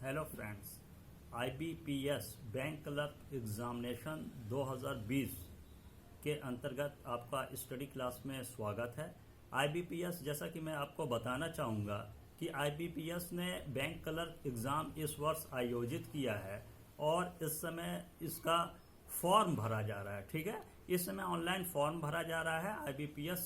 Hello friends, IBPS bank clerk examination 2020 के अंतर्गत आपका स्टडी क्लास में स्वागत है। IBPS जैसा कि मैं आपको बताना चाहूँगा कि IBPS ने बैंक क्लर्क एग्ज़ाम इस वर्ष आयोजित किया है और इस समय इसका फॉर्म भरा जा रहा है। ठीक है, इस समय ऑनलाइन फॉर्म भरा जा रहा है IBPS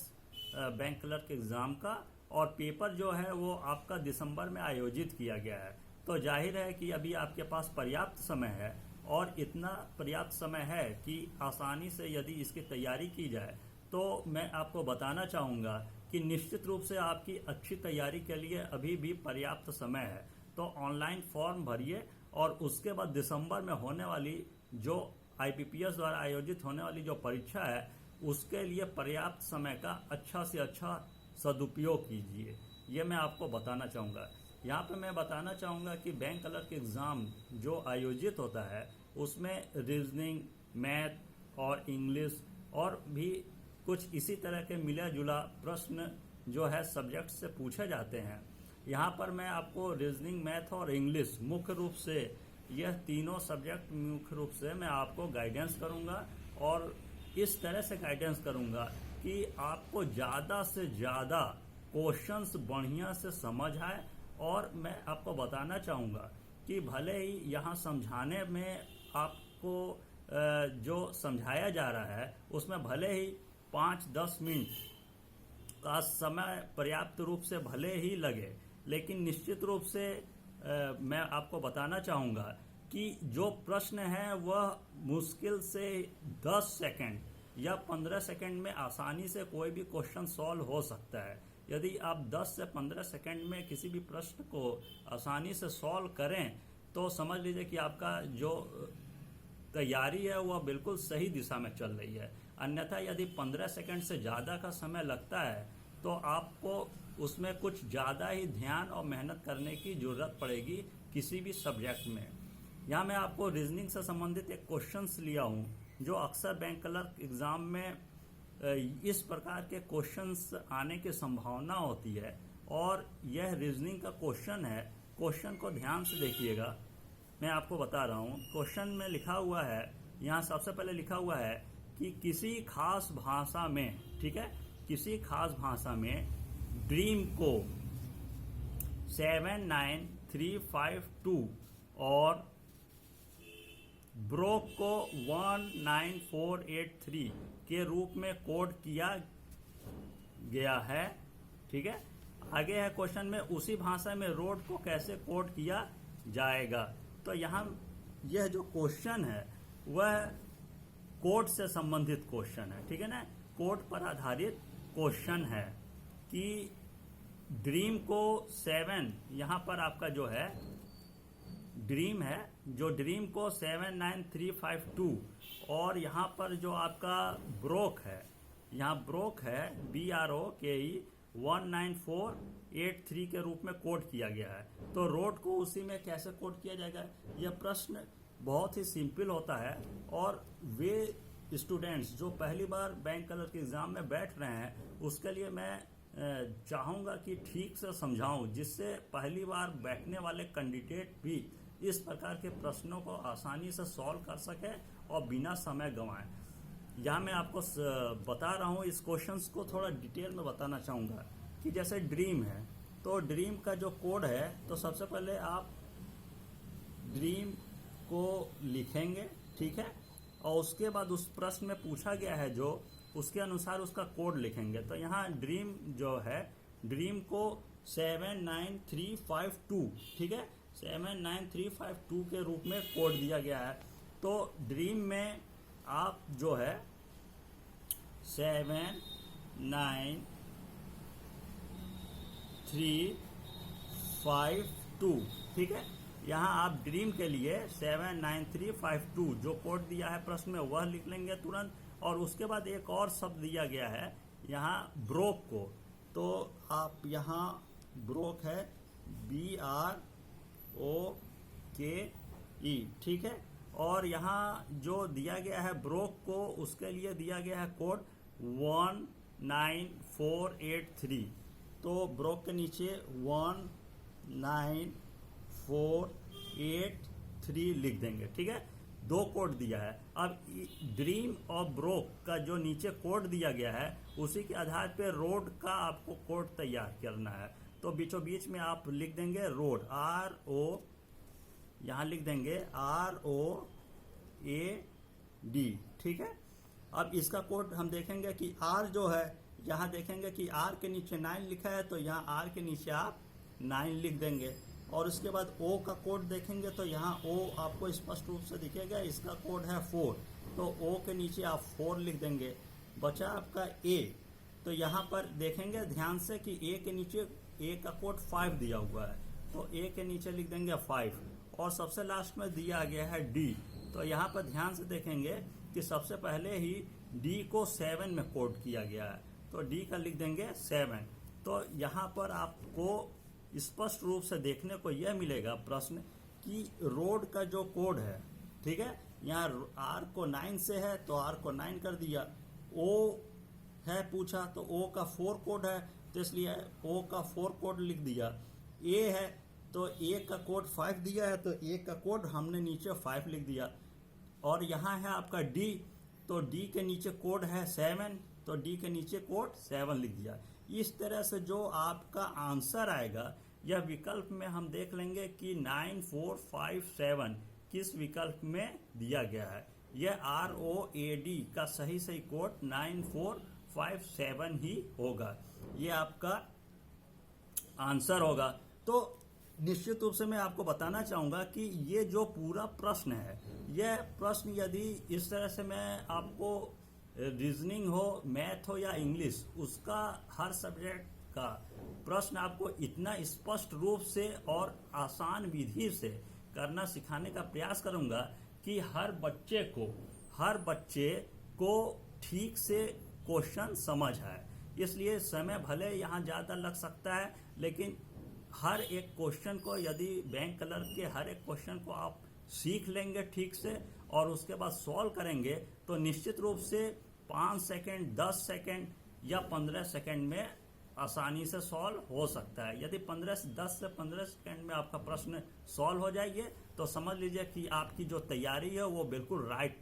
बैंक क्लर्क एग्ज़ाम का, और पेपर जो है वो आपका दिसंबर में आयोजित किया गया है। तो जाहिर है कि अभी आपके पास पर्याप्त समय है, और इतना पर्याप्त समय है कि आसानी से यदि इसकी तैयारी की जाए तो मैं आपको बताना चाहूँगा कि निश्चित रूप से आपकी अच्छी तैयारी के लिए अभी भी पर्याप्त समय है। तो ऑनलाइन फॉर्म भरिए और उसके बाद दिसंबर में होने वाली जो IBPS द्वारा आयोजित होने वाली जो परीक्षा है उसके लिए पर्याप्त समय का अच्छा से अच्छा सदुपयोग कीजिए, ये मैं आपको बताना चाहूँगा। यहाँ पे मैं बताना चाहूँगा कि बैंक क्लर्क एग्ज़ाम जो आयोजित होता है उसमें रीजनिंग, मैथ और इंग्लिश और भी कुछ इसी तरह के मिला जुला प्रश्न जो है सब्जेक्ट से पूछे जाते हैं। यहाँ पर मैं आपको रीजनिंग, मैथ और इंग्लिश मुख्य रूप से यह तीनों सब्जेक्ट मुख्य रूप से मैं आपको गाइडेंस करूँगा, और इस तरह से गाइडेंस करूँगा कि आपको ज़्यादा से ज़्यादा क्वेश्चंस बढ़िया से समझ आए। और मैं आपको बताना चाहूँगा कि भले ही यहाँ समझाने में आपको जो समझाया जा रहा है उसमें भले ही 5-10 मिनट का समय पर्याप्त रूप से भले ही लगे, लेकिन निश्चित रूप से मैं आपको बताना चाहूँगा कि जो प्रश्न है वह मुश्किल से 10 सेकंड या 15 सेकंड में आसानी से कोई भी क्वेश्चन सॉल्व हो सकता है। यदि आप 10 से 15 सेकंड में किसी भी प्रश्न को आसानी से सॉल्व करें तो समझ लीजिए कि आपका जो तैयारी है वह बिल्कुल सही दिशा में चल रही है। अन्यथा यदि 15 सेकंड से ज़्यादा का समय लगता है तो आपको उसमें कुछ ज़्यादा ही ध्यान और मेहनत करने की ज़रूरत पड़ेगी किसी भी सब्जेक्ट में। यहाँ मैं आपको रीजनिंग से संबंधित एक क्वेश्चंस लिया हूँ जो अक्सर बैंक क्लर्क एग्ज़ाम में इस प्रकार के क्वेश्चंस आने की संभावना होती है, और यह रीजनिंग का क्वेश्चन है। क्वेश्चन को ध्यान से देखिएगा, मैं आपको बता रहा हूँ। क्वेश्चन में लिखा हुआ है, यहाँ सबसे पहले लिखा हुआ है कि किसी खास भाषा में, ठीक है, किसी खास भाषा में ड्रीम को 79352 और ब्रोक को 19483 के रूप में कोड किया गया है। ठीक है, आगे है क्वेश्चन में उसी भाषा में रोड को कैसे कोड किया जाएगा। तो यहाँ यह जो क्वेश्चन है वह कोड से संबंधित क्वेश्चन है। ठीक है ना, कोड पर आधारित क्वेश्चन है कि ड्रीम को 7, यहाँ पर आपका जो है ड्रीम है, जो ड्रीम को 79352 और यहाँ पर जो आपका ब्रोक है, यहाँ ब्रोक है BROKE 19483 के रूप में कोड किया गया है। तो रोड को उसी में कैसे कोड किया जाएगा, यह प्रश्न बहुत ही सिंपल होता है, और वे स्टूडेंट्स जो पहली बार बैंक क्लर्क के एग्ज़ाम में बैठ रहे हैं उसके लिए मैं चाहूँगा कि ठीक से समझाऊं, जिससे पहली बार बैठने वाले कैंडिडेट भी इस प्रकार के प्रश्नों को आसानी से सॉल्व कर सके और बिना समय गंवाए। यहाँ मैं आपको बता रहा हूँ, इस क्वेश्चंस को थोड़ा डिटेल में बताना चाहूँगा कि जैसे ड्रीम है तो ड्रीम का जो कोड है, तो सबसे पहले आप ड्रीम को लिखेंगे, ठीक है, और उसके बाद उस प्रश्न में पूछा गया है जो उसके अनुसार उसका कोड लिखेंगे। तो यहाँ ड्रीम जो है, ड्रीम को 79352, ठीक है, 79352 के रूप में कोड दिया गया है। तो ड्रीम में आप जो है 79352, ठीक है, यहाँ आप ड्रीम के लिए 79352 जो कोड दिया है प्रश्न में वह लिख लेंगे तुरंत। और उसके बाद एक और शब्द दिया गया है यहाँ ब्रोक को, तो आप यहाँ ब्रोक है BROKE, ठीक है, और यहाँ जो दिया गया है ब्रोक को, उसके लिए दिया गया है कोड 19483। तो ब्रोक के नीचे 194 83 लिख देंगे। ठीक है, 2 कोड दिया है। अब ड्रीम और ब्रोक का जो नीचे कोड दिया गया है उसी के आधार पे रोड का आपको कोड तैयार करना है। तो बीचों बीच में आप लिख देंगे रोड, RO, यहाँ लिख देंगे ROAD। ठीक है, अब इसका कोड हम देखेंगे कि R जो है, यहाँ देखेंगे कि R के नीचे 9 लिखा है, तो यहाँ R के नीचे आप 9 लिख देंगे। और उसके बाद O का कोड देखेंगे तो यहाँ O आपको स्पष्ट रूप से दिखेगा, इसका कोड है 4, तो O के नीचे आप 4 लिख देंगे। बचा आपका A, तो यहाँ पर देखेंगे ध्यान से कि A के नीचे A का कोड 5 दिया हुआ है, तो A के नीचे लिख देंगे 5। और सबसे लास्ट में दिया गया है D, तो यहाँ पर ध्यान से देखेंगे कि सबसे पहले ही D को 7 में कोड किया गया है, तो D का लिख देंगे 7। तो यहाँ पर आपको स्पष्ट रूप से देखने को यह मिलेगा प्रश्न कि रोड का जो कोड है, ठीक है, यहाँ R को 9 से है तो R को 9 कर दिया, O है पूछा तो O का 4 कोड है तो इसलिए O का 4 कोड लिख दिया। A है तो A का कोड 5 दिया है तो A का कोड हमने नीचे 5 लिख दिया। और यहाँ है आपका D, तो D के नीचे कोड है 7, तो D के नीचे कोड 7 लिख दिया। इस तरह से जो आपका आंसर आएगा यह विकल्प में हम देख लेंगे कि 9457 किस विकल्प में दिया गया है। यह ROAD का सही कोड 9457 ही होगा, ये आपका आंसर होगा। तो निश्चित रूप से मैं आपको बताना चाहूँगा कि ये जो पूरा प्रश्न है, यह प्रश्न यदि इस तरह से मैं आपको रीजनिंग हो, मैथ हो या इंग्लिश, उसका हर सब्जेक्ट का प्रश्न आपको इतना स्पष्ट रूप से और आसान विधि से करना सिखाने का प्रयास करूँगा कि हर बच्चे को ठीक से क्वेश्चन समझ आए। इसलिए समय भले यहाँ ज़्यादा लग सकता है, लेकिन हर एक क्वेश्चन को, यदि बैंक क्लर्क के हर एक क्वेश्चन को आप सीख लेंगे ठीक से और उसके बाद सॉल्व करेंगे तो निश्चित रूप से 5 सेकंड, 10 सेकंड या 15 सेकंड में आसानी से सॉल्व हो सकता है। यदि 10 से 15 सेकंड में आपका प्रश्न सॉल्व हो जाएगा तो समझ लीजिए कि आपकी जो तैयारी है वो बिल्कुल राइट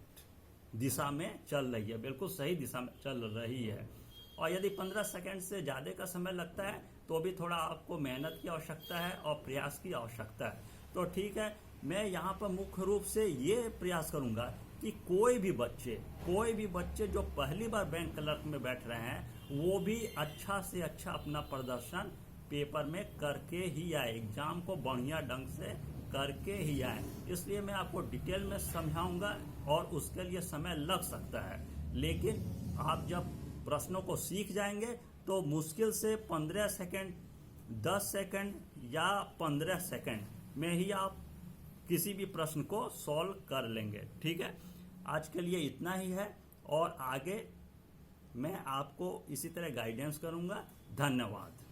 दिशा में चल रही है, बिल्कुल सही दिशा में चल रही है। और यदि 15 सेकंड से ज़्यादा का समय लगता है तो भी थोड़ा आपको मेहनत की आवश्यकता है और प्रयास की आवश्यकता है। तो ठीक है, मैं यहाँ पर मुख्य रूप से ये प्रयास करूँगा कि कोई भी बच्चे जो पहली बार बैंक क्लर्क में बैठ रहे हैं वो भी अच्छा से अच्छा अपना प्रदर्शन पेपर में करके ही आए, एग्जाम को बढ़िया ढंग से करके ही आए। इसलिए मैं आपको डिटेल में समझाऊंगा और उसके लिए समय लग सकता है, लेकिन आप जब प्रश्नों को सीख जाएंगे तो मुश्किल से 15 सेकंड, 10 सेकंड या 15 सेकंड में ही आप किसी भी प्रश्न को सॉल्व कर लेंगे। ठीक है, आज के लिए इतना ही है और आगे मैं आपको इसी तरह गाइडेंस करूंगा। धन्यवाद।